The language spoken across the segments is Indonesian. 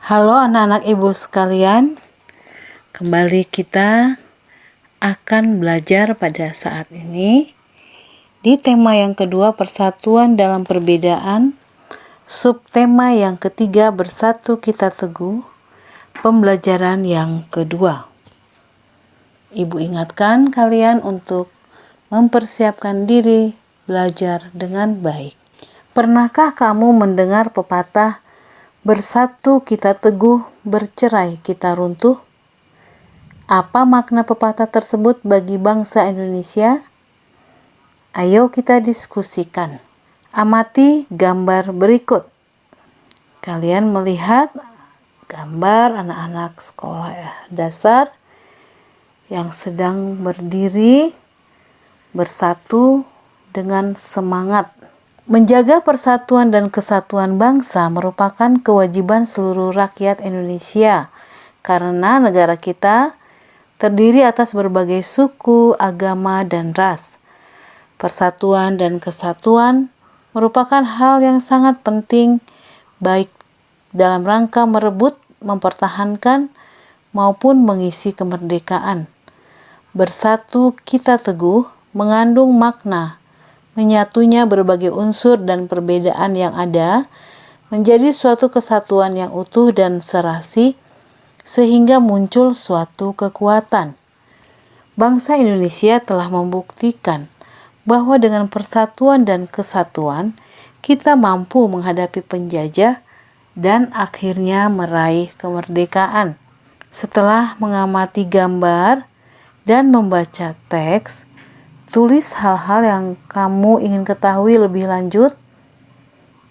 Halo anak-anak ibu sekalian, kembali kita akan belajar pada saat ini di tema yang kedua, persatuan dalam perbedaan, subtema yang ketiga, bersatu kita teguh, pembelajaran yang kedua. Ibu ingatkan kalian untuk mempersiapkan diri belajar dengan baik. Pernahkah kamu mendengar pepatah bersatu kita teguh, bercerai kita runtuh? Apa makna pepatah tersebut bagi bangsa Indonesia? Ayo kita diskusikan. Amati gambar berikut. Kalian melihat gambar anak-anak sekolah dasar yang sedang berdiri bersatu dengan semangat. Menjaga persatuan dan kesatuan bangsa merupakan kewajiban seluruh rakyat Indonesia karena negara kita terdiri atas berbagai suku, agama, dan ras. Persatuan dan kesatuan merupakan hal yang sangat penting baik dalam rangka merebut, mempertahankan, maupun mengisi kemerdekaan. Bersatu kita teguh mengandung makna menyatunya berbagai unsur dan perbedaan yang ada menjadi suatu kesatuan yang utuh dan serasi sehingga muncul suatu kekuatan. Bangsa Indonesia telah membuktikan bahwa dengan persatuan dan kesatuan kita mampu menghadapi penjajah dan akhirnya meraih kemerdekaan. Setelah mengamati gambar dan membaca teks, tulis hal-hal yang kamu ingin ketahui lebih lanjut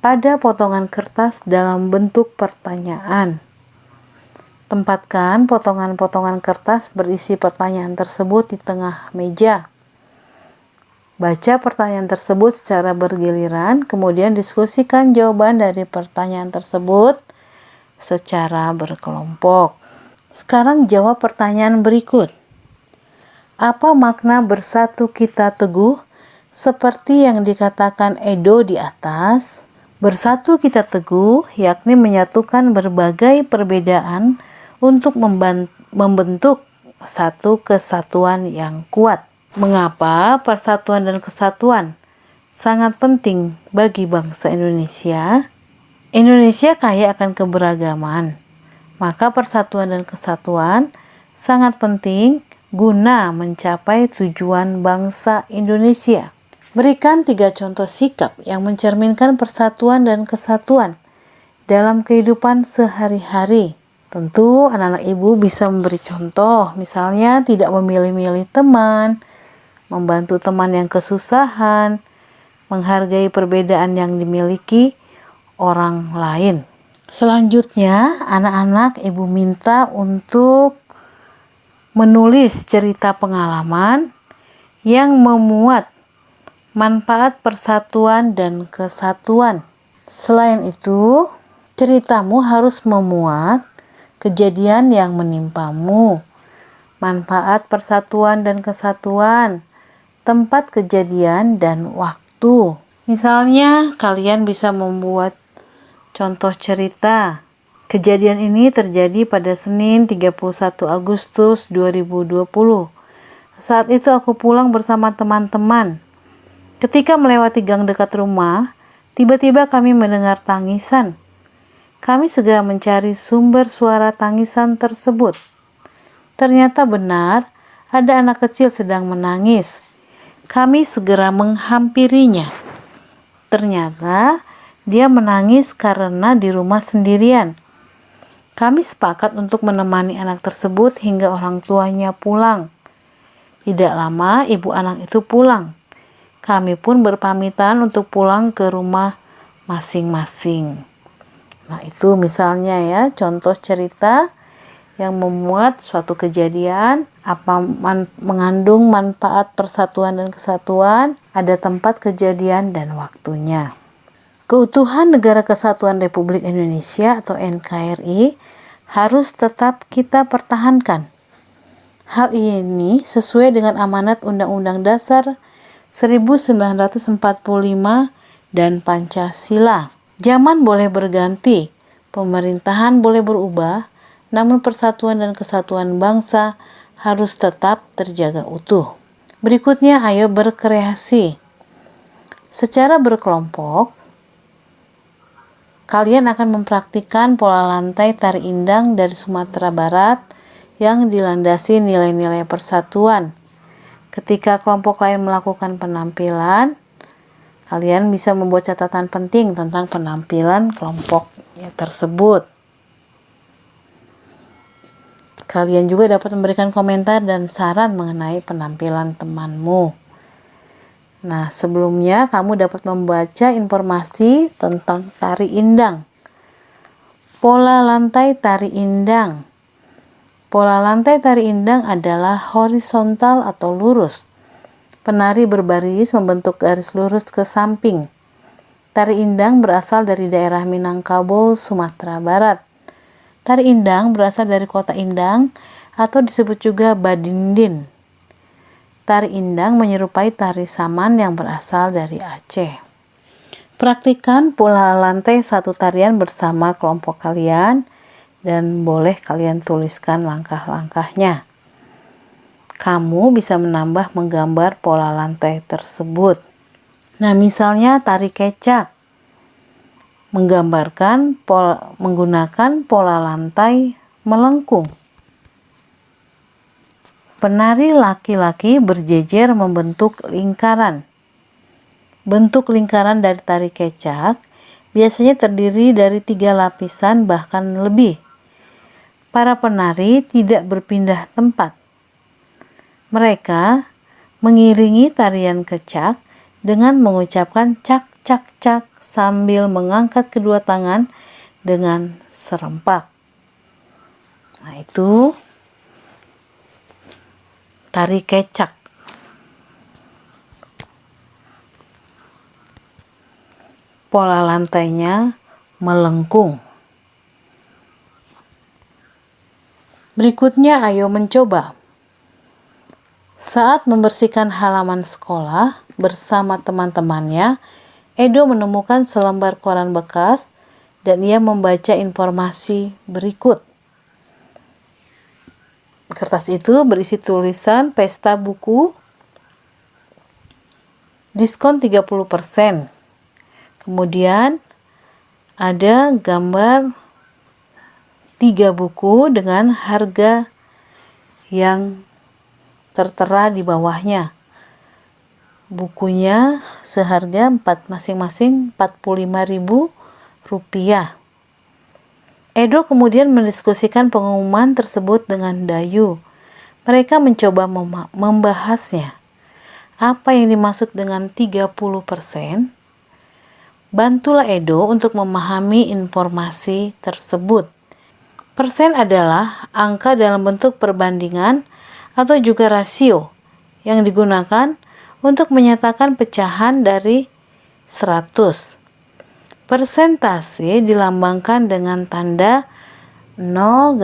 pada potongan kertas dalam bentuk pertanyaan. Tempatkan potongan-potongan kertas berisi pertanyaan tersebut di tengah meja. Baca pertanyaan tersebut secara bergiliran, kemudian diskusikan jawaban dari pertanyaan tersebut secara berkelompok. Sekarang jawab pertanyaan berikut. Apa makna bersatu kita teguh? Seperti yang dikatakan Edo di atas, bersatu kita teguh yakni menyatukan berbagai perbedaan untuk membentuk satu kesatuan yang kuat. Mengapa persatuan dan kesatuan sangat penting bagi bangsa Indonesia? Indonesia kaya akan keberagaman, maka persatuan dan kesatuan sangat penting guna mencapai tujuan bangsa Indonesia. Berikan 3 contoh sikap yang mencerminkan persatuan dan kesatuan dalam kehidupan sehari-hari. Tentu anak-anak ibu bisa memberi contoh, misalnya tidak memilih-milih teman, membantu teman yang kesusahan, menghargai perbedaan yang dimiliki orang lain. Selanjutnya, anak-anak ibu minta untuk menulis cerita pengalaman yang memuat manfaat persatuan dan kesatuan. Selain itu, ceritamu harus memuat kejadian yang menimpamu, manfaat persatuan dan kesatuan, tempat kejadian dan waktu. Misalnya, kalian bisa membuat contoh cerita. Kejadian ini terjadi pada Senin 31 Agustus 2020. Saat itu aku pulang bersama teman-teman. Ketika melewati gang dekat rumah, tiba-tiba kami mendengar tangisan. Kami segera mencari sumber suara tangisan tersebut. Ternyata benar, ada anak kecil sedang menangis. Kami segera menghampirinya. Ternyata dia menangis karena di rumah sendirian. Kami sepakat untuk menemani anak tersebut hingga orang tuanya pulang. Tidak lama ibu anak itu pulang. Kami pun berpamitan untuk pulang ke rumah masing-masing. Nah, itu misalnya ya, contoh cerita yang memuat suatu kejadian, mengandung manfaat persatuan dan kesatuan, ada tempat kejadian dan waktunya. Keutuhan Negara Kesatuan Republik Indonesia atau NKRI harus tetap kita pertahankan. Hal ini sesuai dengan amanat Undang-Undang Dasar 1945 dan Pancasila. Zaman boleh berganti, Pemerintahan boleh berubah, namun persatuan dan kesatuan bangsa harus tetap terjaga utuh. Berikutnya, ayo berkreasi. Secara berkelompok, kalian akan mempraktikkan pola lantai tari indang dari Sumatera Barat yang dilandasi nilai-nilai persatuan. Ketika kelompok lain melakukan penampilan, kalian bisa membuat catatan penting tentang penampilan kelompok tersebut. Kalian juga dapat memberikan komentar dan saran mengenai penampilan temanmu. Nah, sebelumnya kamu dapat membaca informasi tentang tari indang. Pola lantai tari indang. Pola lantai tari indang adalah horizontal atau lurus. Penari berbaris membentuk garis lurus ke samping. Tari indang berasal dari daerah Minangkabau, Sumatera Barat. Tari indang berasal dari kota Indang atau disebut juga Badindin. Tari indang menyerupai tari saman yang berasal dari Aceh. Praktikkan pola lantai satu tarian bersama kelompok kalian dan boleh kalian tuliskan langkah-langkahnya. Kamu bisa menambah menggambar pola lantai tersebut. Nah, misalnya tari kecak. Menggunakan pola lantai melengkung. Penari laki-laki berjejer membentuk lingkaran. Bentuk lingkaran dari tari kecak biasanya terdiri dari 3 lapisan bahkan lebih. Para penari tidak berpindah tempat. Mereka mengiringi tarian kecak dengan mengucapkan cak cak cak sambil mengangkat kedua tangan dengan serempak. Nah, itu tari kecak. Pola lantainya melengkung. Berikutnya, ayo mencoba. Saat membersihkan halaman sekolah bersama teman-temannya, Edo menemukan selembar koran bekas dan ia membaca informasi berikut. Kertas itu berisi tulisan pesta buku, diskon 30%. Kemudian ada gambar 3 buku dengan harga yang tertera di bawahnya. Bukunya seharga masing-masing Rp45.000. Edo kemudian mendiskusikan pengumuman tersebut dengan Dayu. Mereka mencoba membahasnya. Apa yang dimaksud dengan 30%? Bantulah Edo untuk memahami informasi tersebut. Persen adalah angka dalam bentuk perbandingan atau juga rasio yang digunakan untuk menyatakan pecahan dari 100. Persentase dilambangkan dengan tanda 0,0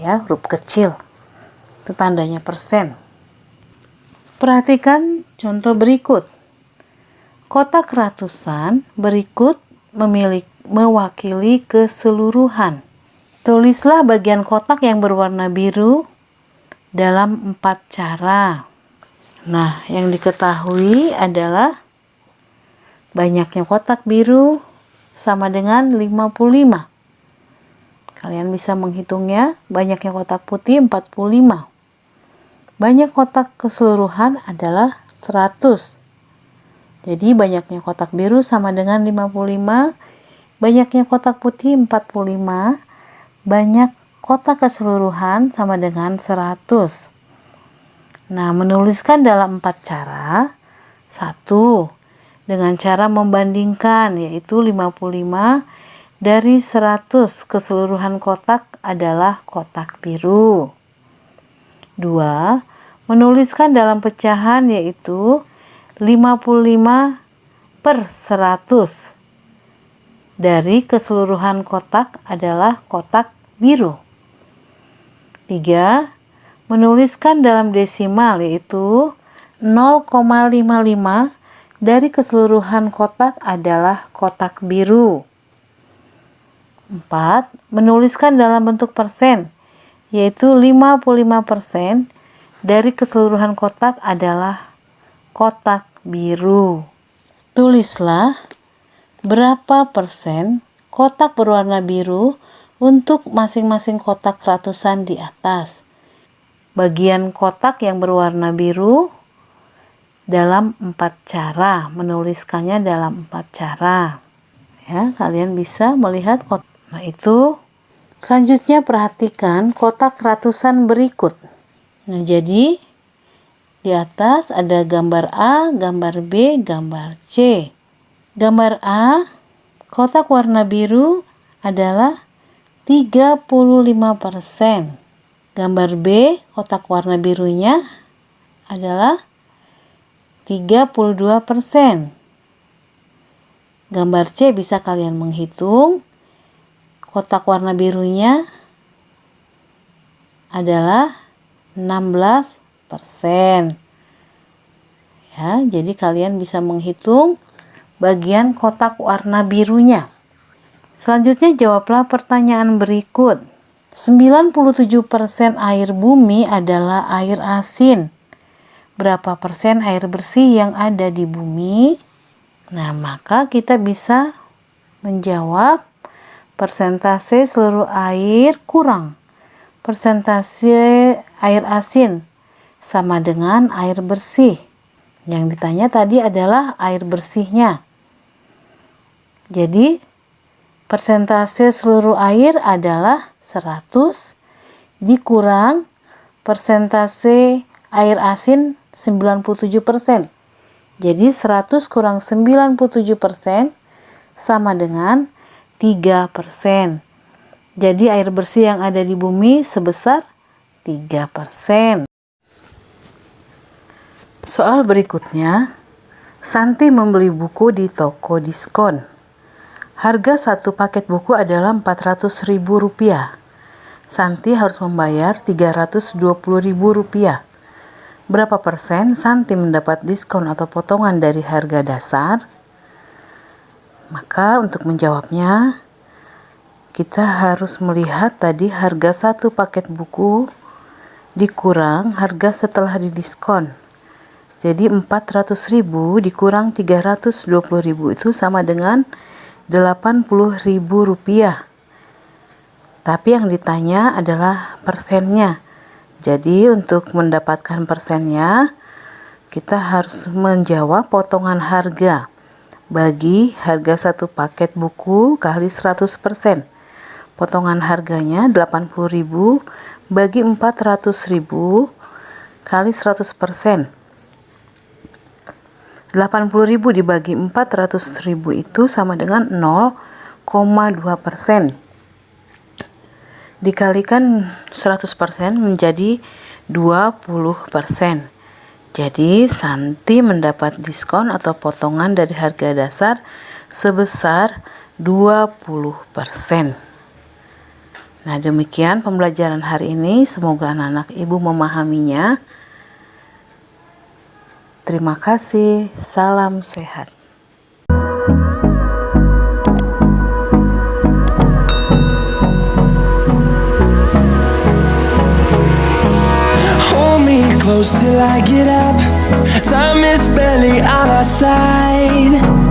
ya, huruf kecil. Itu tandanya persen. Perhatikan contoh berikut. Kotak ratusan berikut mewakili keseluruhan. Tulislah bagian kotak yang berwarna biru dalam 4 cara. Nah, yang diketahui adalah banyaknya kotak biru sama dengan 55. Kalian bisa menghitungnya, banyaknya kotak putih 45. Banyak kotak keseluruhan adalah 100. Jadi banyaknya kotak biru sama dengan 55, banyaknya kotak putih 45, banyak kotak keseluruhan sama dengan 100. Nah, menuliskan dalam 4 cara. 1. Dengan cara membandingkan, yaitu 55 dari 100 keseluruhan kotak adalah kotak biru. 2. Menuliskan dalam pecahan, yaitu 55/100 dari keseluruhan kotak adalah kotak biru. 3. Menuliskan dalam desimal, yaitu 0,55 dari keseluruhan kotak adalah kotak biru. 4. Menuliskan dalam bentuk persen, yaitu 55% dari keseluruhan kotak adalah kotak biru. Tulislah berapa persen kotak berwarna biru untuk masing-masing kotak ratusan di atas. Bagian kotak yang berwarna biru dalam 4 cara, menuliskannya dalam 4 cara. Ya, kalian bisa melihat kotak. Nah, itu selanjutnya perhatikan kotak ratusan berikut. Nah, jadi di atas ada gambar A, gambar B, gambar C. Gambar A, kotak warna biru adalah 35%. Gambar B, kotak warna birunya adalah 32%. Gambar C bisa kalian menghitung. Kotak warna birunya adalah 16%. Ya, jadi kalian bisa menghitung bagian kotak warna birunya. Selanjutnya jawablah pertanyaan berikut. 97% air bumi adalah air asin. Berapa persen air bersih yang ada di bumi? Nah, maka kita bisa menjawab persentase seluruh air kurang persentase air asin sama dengan air bersih. Yang ditanya tadi adalah air bersihnya. Jadi persentase seluruh air adalah 100 dikurang persentase air asin 97%. Jadi 100 kurang 97% sama dengan 3%. Jadi air bersih yang ada di bumi sebesar 3%. Soal berikutnya, Santi membeli buku di toko diskon. Harga satu paket buku adalah Rp400.000. Santi harus membayar Rp320.000. Berapa persen Santi mendapat diskon atau potongan dari harga dasar? Maka untuk menjawabnya, kita harus melihat tadi harga satu paket buku dikurang harga setelah didiskon. Jadi 400.000 dikurang 320.000 itu sama dengan Rp80.000. Tapi yang ditanya adalah persennya. Jadi untuk mendapatkan persennya, kita harus menjawab potongan harga. Bagi harga satu paket buku kali 100%. Potongan harganya 80.000 bagi 400.000 kali 100%. 80.000 dibagi 400.000 itu sama dengan 0,2%. Dikalikan 100% menjadi 20%. Jadi Santi mendapat diskon atau potongan dari harga dasar sebesar 20%. Nah, demikian pembelajaran hari ini. Semoga anak-anak ibu memahaminya. Terima kasih. Salam sehat. Hold me close till I get up. Time is barely on our side.